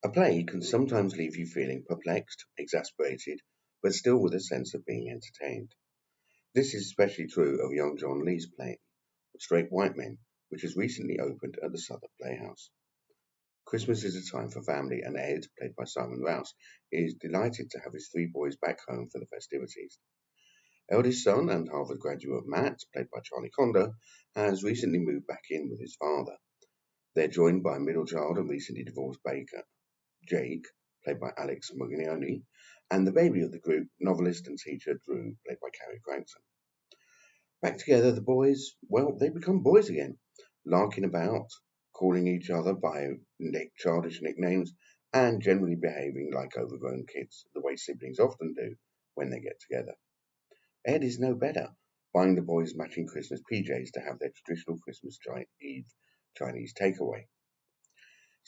A play can sometimes leave you feeling perplexed, exasperated, but still with a sense of being entertained. This is especially true of young John Lee's play, Straight White Men, which has recently opened at the Southwark Playhouse. Christmas is a time for family, and Ed, played by Simon Rouse, is delighted to have his three boys back home for the festivities. Eldest son and Harvard graduate Matt, played by Charlie Condo, has recently moved back in with his father. They're joined by middle child and recently divorced baker, Jake, played by Alex Mugliani, and the baby of the group, novelist and teacher Drew, played by Carrie Gregson. Back together, the boys, well, they become boys again, larking about, calling each other by childish nicknames, and generally behaving like overgrown kids, the way siblings often do when they get together. Ed is no better, buying the boys matching Christmas PJs to have their traditional Christmas Eve Chinese takeaway.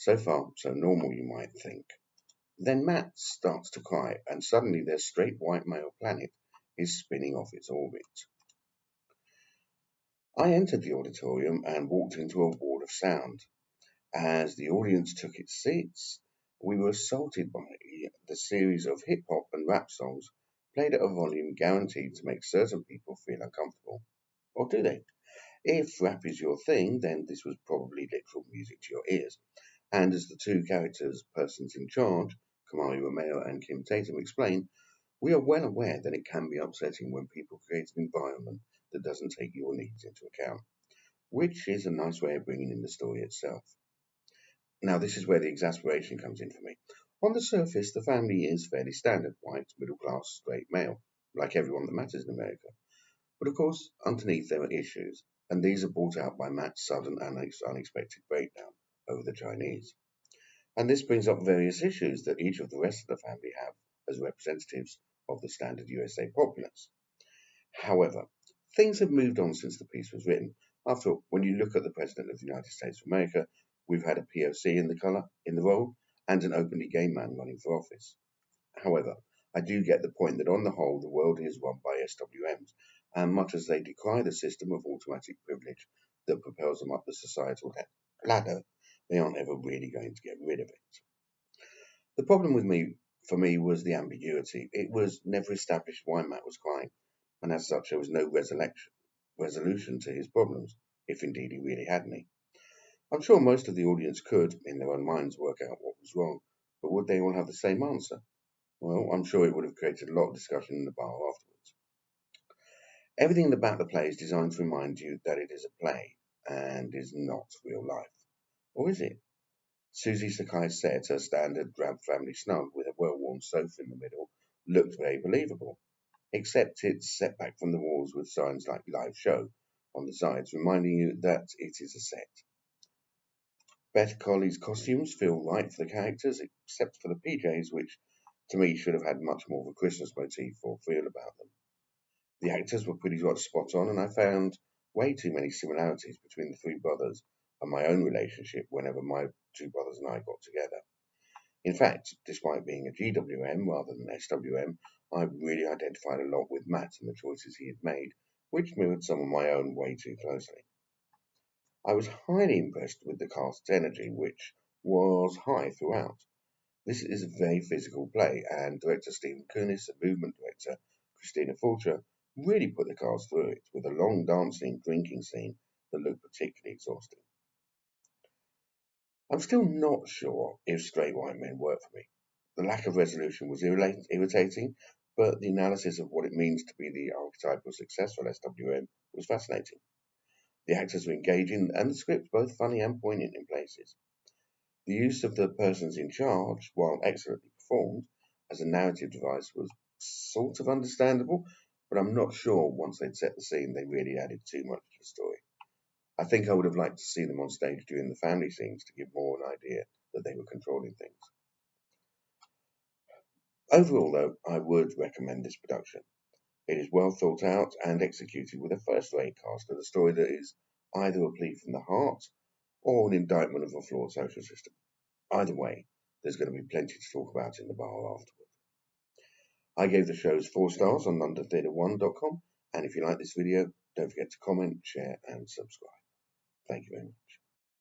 So far, so normal, you might think. Then Matt starts to cry, and suddenly their straight white male planet is spinning off its orbit. I entered the auditorium and walked into a wall of sound. As the audience took its seats, we were assaulted by the series of hip hop and rap songs played at a volume guaranteed to make certain people feel uncomfortable. Or do they? If rap is your thing, then this was probably literal music to your ears. And as the two characters, persons in charge, Kamari Romeo and Kim Tatum, explain, we are well aware that it can be upsetting when people create an environment that doesn't take your needs into account, which is a nice way of bringing in the story itself. Now, this is where the exasperation comes in for me. On the surface, the family is fairly standard, white, middle class, straight male, like everyone that matters in America. But of course, underneath there are issues, and these are brought out by Matt's sudden and unexpected breakdown over the Chinese. And this brings up various issues that each of the rest of the family have as representatives of the standard USA populace. However, things have moved on since the piece was written. After all, when you look at the President of the United States of America, we've had a POC in the role and an openly gay man running for office. However, I do get the point that on the whole the world is run by SWMs, and much as they decry the system of automatic privilege that propels them up the societal ladder, they aren't ever really going to get rid of it. The problem for me, was the ambiguity. It was never established why Matt was crying, and as such there was no resolution to his problems, if indeed he really had any. I'm sure most of the audience could, in their own minds, work out what was wrong, but would they all have the same answer? Well, I'm sure it would have created a lot of discussion in the bar afterwards. Everything about the play is designed to remind you that it is a play and is not real life. Or is it? Susie Sakai's set, a standard drab family snug with a well-worn sofa in the middle, looked very believable, except it's set back from the walls with signs like live show on the sides, reminding you that it is a set. Beth Colley's costumes feel right for the characters, except for the PJs, which to me should have had much more of a Christmas motif or feel about them. The actors were pretty much spot on, and I found way too many similarities between the three brothers and my own relationship whenever my two brothers and I got together. In fact, despite being a GWM rather than SWM, I really identified a lot with Matt and the choices he had made, which mirrored some of my own way too closely. I was highly impressed with the cast's energy, which was high throughout. This is a very physical play, and director Stephen Kunis and movement director Christina Fulcher really put the cast through it, with a long dancing, drinking scene that looked particularly exhausting. I'm still not sure if Straight White Men work for me. The lack of resolution was irritating, but the analysis of what it means to be the archetypal successful SWM was fascinating. The actors were engaging, and the script both funny and poignant in places. The use of the persons in charge, while excellently performed, as a narrative device was sort of understandable, but I'm not sure once they'd set the scene they really added too much to the story. I think I would have liked to see them on stage during the family scenes to give more an idea that they were controlling things. Overall, though, I would recommend this production. It is well thought out and executed with a first-rate cast and a story that is either a plea from the heart or an indictment of a flawed social system. Either way, there's going to be plenty to talk about in the bar afterward. I gave the shows 4 stars on londontheatre1.com, and if you like this video, don't forget to comment, share and subscribe. Thank you very much.